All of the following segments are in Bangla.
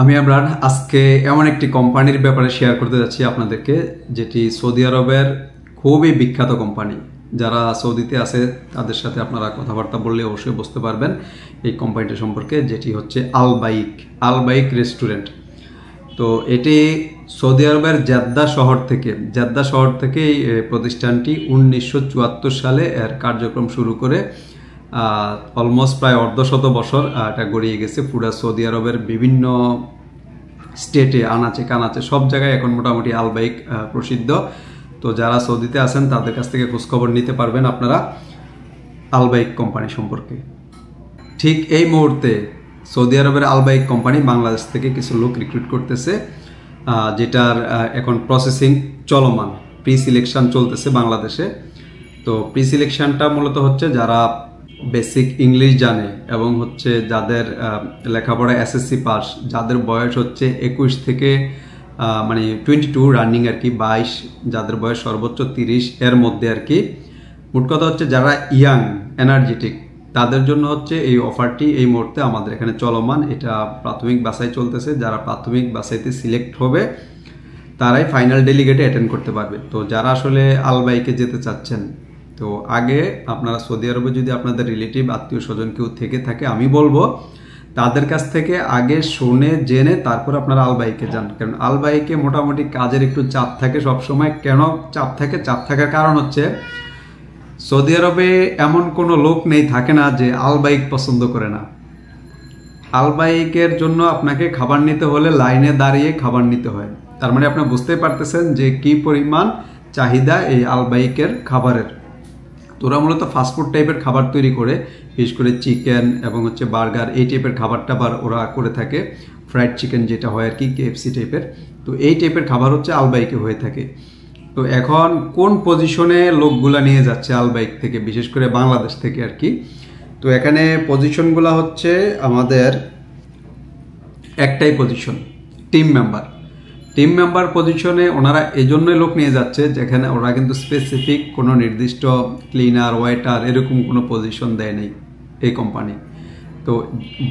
আমি আমরান আজকে এমন একটি কোম্পানির ব্যাপারে শেয়ার করতে যাচ্ছি আপনাদেরকে, যেটি সৌদি আরবের খুবই বিখ্যাত কোম্পানি। যারা সৌদিতে আছে তাদের সাথে আপনারা কথাবার্তা বললে অবশ্যই বুঝতে পারবেন এই কোম্পানিটা সম্পর্কে, যেটি হচ্ছে আল বাইক রেস্টুরেন্ট। তো এটি সৌদি আরবের জেদ্দা শহর থেকে এই প্রতিষ্ঠানটি 1974 সালে এর কার্যক্রম শুরু করে অলমোস্ট প্রায় অর্ধশত বছর এটা গড়িয়ে গেছে। পুরো সৌদি আরবের বিভিন্ন স্টেটে আনাচে কানাচে সব জায়গায় এখন মোটামুটি আল বাইক প্রসিদ্ধ। তো যারা সৌদিতে আছেন তাদের কাছ থেকে খোঁজখবর নিতে পারবেন আপনারা আল বাইক কোম্পানি সম্পর্কে। ঠিক এই মুহূর্তে সৌদি আরবের আল বাইক কোম্পানি বাংলাদেশ থেকে কিছু লোক রিক্রুট করতেছে, যেটার এখন প্রসেসিং চলমান, প্রি সিলেকশন চলতেছে বাংলাদেশে। তো প্রি সিলেকশনটা মূলত হচ্ছে যারা বেসিক ইংলিশ জানে এবং হচ্ছে যাদের লেখাপড়া এসএসসি পাস, যাদের বয়স হচ্ছে 21 থেকে 22 রানিং আর কি, 22, যাদের বয়স সর্বোচ্চ 30 এর মধ্যে আর কি। মোট কথা হচ্ছে যারা ইয়াং এনার্জেটিক তাদের জন্য হচ্ছে এই অফারটি এই মুহূর্তে আমাদের এখানে চলমান। এটা প্রাথমিক বাছাই চলতেছে, যারা প্রাথমিক বাছাইতে সিলেক্ট হবে তারাই ফাইনাল ডেলিগেটে অ্যাটেন্ড করতে পারবে। তো যারা আসলে আল বাইকে যেতে চাচ্ছেন, তো আগে আপনারা সৌদি আরবে যদি আপনাদের রিলেটিভ আত্মীয় স্বজন কেউ থেকে থাকে, আমি বলবো তাদের কাছ থেকে আগে শুনে জেনে তারপর আপনারা আল বাইকে যান। কারণ আল বাইকে মোটামুটি কাজের একটু চাপ থাকে সবসময়। কেন চাপ থাকে? চাপ থাকার কারণ হচ্ছে সৌদি আরবে এমন কোনো লোক থাকে না যে আল বাইক পছন্দ করে না। আল বাইকের জন্য আপনাকে খাবার নিতে হলে লাইনে দাঁড়িয়ে খাবার নিতে হয়। তার মানে আপনি বুঝতেই পারতেছেন যে কি পরিমাণ চাহিদা এই আল বাইকের খাবারের। তো ওরা মূলত ফাস্টফুড টাইপের খাবার তৈরি করে, বিশেষ করে চিকেন এবং হচ্ছে বার্গার এই টাইপের খাবারটা ওরা করে থাকে। ফ্রাইড চিকেন যেটা হয় আর কি, KFC টাইপের। তো এই টাইপের খাবার হচ্ছে আল বাইকে হয়ে থাকে। তো এখন কোন পজিশনে লোকগুলা নিয়ে যাচ্ছে আল বাইক থেকে, বিশেষ করে বাংলাদেশ থেকে আর কি। তো এখানে পজিশনগুলো হচ্ছে আমাদের একটাই পজিশন, টিম মেম্বার পজিশনে ওনারা এই জন্যই লোক নিয়ে যাচ্ছে যেখানে ওরা কিন্তু স্পেসিফিক কোনো নির্দিষ্ট ক্লিনার, ওয়েটার এরকম কোনো পজিশন দেয় নেই এই কোম্পানি। তো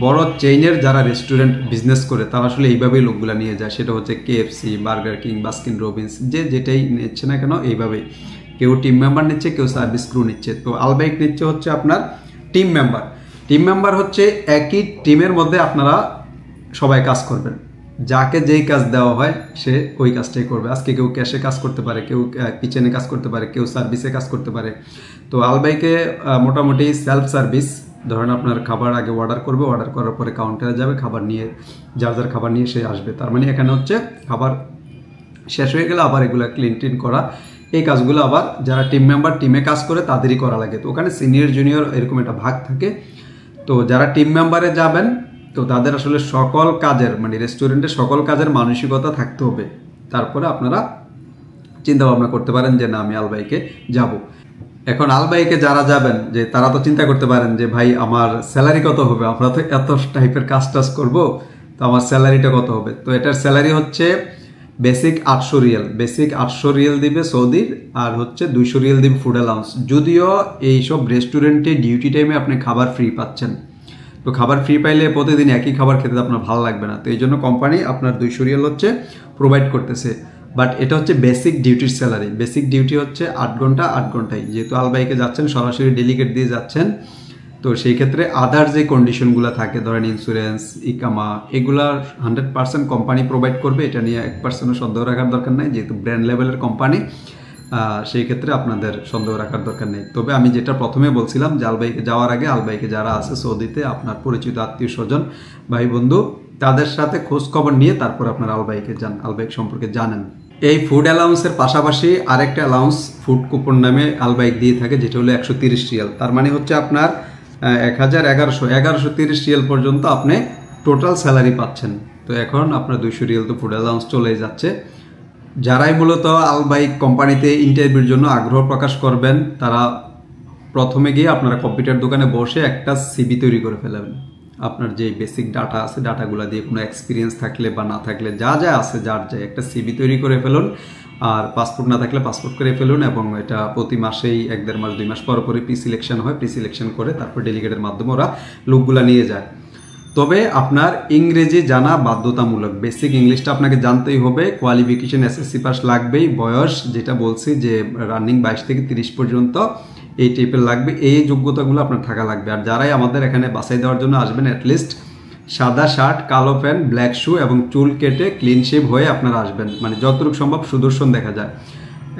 বড় চেইনের যারা রেস্টুরেন্ট বিজনেস করে তারা আসলে এইভাবেই লোকগুলা নিয়ে যায়। সেটা হচ্ছে KFC, burger king, Baskin Robbins, যেটাই নিচ্ছে না কেন এইভাবেই। কেউ টিম মেম্বার নিচ্ছে, কেউ সার্ভিস ক্রু নিচ্ছে। তো আল বাইক নিচ্ছে হচ্ছে আপনার টিম মেম্বার হচ্ছে একই টিমের মধ্যে আপনারা সবাই কাজ করবেন। যাকে যেই কাজ দেওয়া হয় সে ওই কাজটাই করবে। আজকে কেউ ক্যাশে কাজ করতে পারে, কেউ কিচেনে কাজ করতে পারে, কেউ সার্ভিসে কাজ করতে পারে। তো আল বাইকে মোটামুটি সেলফ সার্ভিস। ধরেন আপনার খাবার আগে অর্ডার করবে, অর্ডার করার পরে কাউন্টারে যাবে, খাবার নিয়ে যার খাবার নিয়ে সে আসবে। তার মানে এখানে হচ্ছে খাবার শেষ হয়ে গেলে আবার এগুলো ক্লিন করা, এই কাজগুলো আবার যারা টিম মেম্বার টিমে কাজ করে তাদেরই করা লাগে। তো ওখানে সিনিয়র জুনিয়র এরকম একটা ভাগ থাকে। তো যারা টিম মেম্বারে যাবেন তো তাদের আসলে সকল কাজের রেস্টুরেন্টের সকল কাজের মানসিকতা থাকতে হবে। তারপরে আপনারা চিন্তা ভাবনা করতে পারেন যে না আমি আল বাইকে যাব। এখন আল বাইকে যারা যাবেন যে তারা তো চিন্তা করতে পারেন যে ভাই আমার স্যালারি কত হবে, আমরা তো এত টাইপের কাজ করবো, তো আমার স্যালারিটা কত হবে। তো এটার স্যালারি হচ্ছে বেসিক 800 রিয়াল দিবে সৌদির, আর হচ্ছে 200 রিয়াল দিবে ফুড অ্যালাউন্স। যদিও এইসব রেস্টুরেন্টে ডিউটি টাইমে আপনি খাবার ফ্রি পাচ্ছেন। তো খাবার ফ্রি পাইলে প্রতিদিন একই খাবার খেতে আপনার ভালো লাগবে না। তো এই জন্য কোম্পানি আপনার 200 রিয়াল হচ্ছে প্রোভাইড করতেছে। বাট এটা হচ্ছে বেসিক ডিউটির স্যালারি। বেসিক ডিউটি হচ্ছে 8 ঘন্টায়। যেহেতু আল বাইকে যাচ্ছেন সরাসরি ডেলিগেট দিয়ে যাচ্ছেন, তো সেই ক্ষেত্রে আদার যে কন্ডিশনগুলো থাকে, ধরেন ইন্স্যুরেন্স, ইকামা, এগুলার 100% কোম্পানি প্রোভাইড করবে। এটা নিয়ে 1%ও সন্দেহ রাখার দরকার নেই, যেহেতু ব্র্যান্ড লেভেলের কোম্পানি। সেই ক্ষেত্রে আপনাদের সন্দেহ রাখার দরকার নেই। তবে আমি যেটা প্রথমে বলছিলাম যে আল বাইকে যাওয়ার আগে আল বাইকে যারা আছে সৌদিতে, আপনার পরিচিত আত্মীয় স্বজন, ভাই বন্ধু, তাদের সাথে খোঁজ খবর নিয়ে তারপর আপনার আল বাইকে যান, আল বাইক সম্পর্কে জানেন। এই ফুড অ্যালাউন্সের পাশাপাশি আরেকটা অ্যালাউন্স ফুড কুপন নামে আল বাইক দিয়ে থাকে, যেটা হলো 130 রিয়াল। তার মানে হচ্ছে আপনার 1130 রিয়াল পর্যন্ত আপনি টোটাল স্যালারি পাচ্ছেন। তো এখন আপনার 200 রিয়াল তো ফুড অ্যালাউন্স চলে যাচ্ছে। যারাই মূলত আল বাইক কোম্পানিতে ইন্টারভিউর জন্য আগ্রহ প্রকাশ করবেন, তারা প্রথমে গিয়ে আপনারা কম্পিউটার দোকানে বসে একটা সিভি তৈরি করে ফেলবেন। আপনার যে বেসিক ডাটা আছে, ডাটাগুলো দিয়ে কোনো এক্সপিরিয়েন্স থাকলে বা না থাকলে যা আছে একটা সিভি তৈরি করে ফেলুন। আর পাসপোর্ট না থাকলে পাসপোর্ট করে ফেলুন। এবং এটা প্রতি মাসেই 1-1.5 মাস 2 মাস পরে প্রি সিলেকশন হয়। প্রি সিলেকশন করে তারপর ডেলিগেটের মাধ্যমে ওরা লোকগুলা নিয়ে যায়। তবে আপনার ইংরেজি জানা বাধ্যতামূলক, বেসিক ইংলিশটা আপনাকে জানতেই হবে। কোয়ালিফিকেশন এসএসসি পাস লাগবেই। বয়স যেটা বলছি যে রানিং 22 থেকে 30 পর্যন্ত এই টাইপের লাগবে, এই যোগ্যতাগুলো আপনার থাকা লাগবে। আর যারাই আমাদের এখানে বাছাই দেওয়ার জন্য আসবেন, অ্যাটলিস্ট সাদা শার্ট, কালো প্যান্ট, ব্ল্যাক শু এবং চুল কেটে ক্লিন শেভ হয়ে আপনারা আসবেন, মানে যতটুকু সম্ভব সুদর্শন দেখা যায়,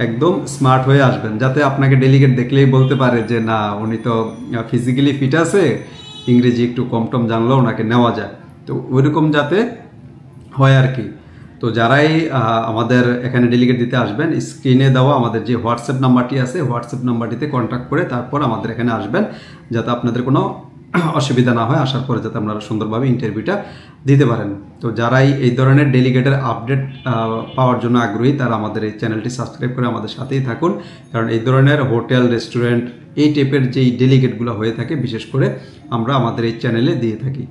একদম স্মার্ট হয়ে আসবেন, যাতে আপনাকে ডেলিগেট দেখলেই বলতে পারে যে না উনি তো ফিজিক্যালি ফিট আছে, ইংরেজি একটু কম টম জানলেও ওনাকে নেওয়া যায়। তো ওইরকম যাতে হয় আর কি। তো যারাই আমাদের এখানে ডেলিগেট দিতে আসবেন, স্ক্রিনে দেওয়া আমাদের যে হোয়াটসঅ্যাপ নাম্বারটি আছে, হোয়াটসঅ্যাপ নাম্বারটিতে কন্ট্যাক্ট করে তারপর আমাদের এখানে আসবেন, যাতে আপনাদের কোনো অসুবিধা না হয়, আসার পরে যাতে আপনারা সুন্দরভাবে ইন্টারভিউটা দিতে পারেন। তো যারাই এই ধরনের ডেলিগেটের আপডেট পাওয়ার জন্য আগ্রহী, তারা আমাদের এই চ্যানেলটি সাবস্ক্রাইব করে আমাদের সাথেই থাকুন, কারণ এই ধরনের হোটেল, রেস্টুরেন্ট, এই টাইপের যেই ডেলিগেটগুলো হয়ে থাকে বিশেষ করে আমরা আমাদের এই চ্যানেলে দিয়ে থাকি।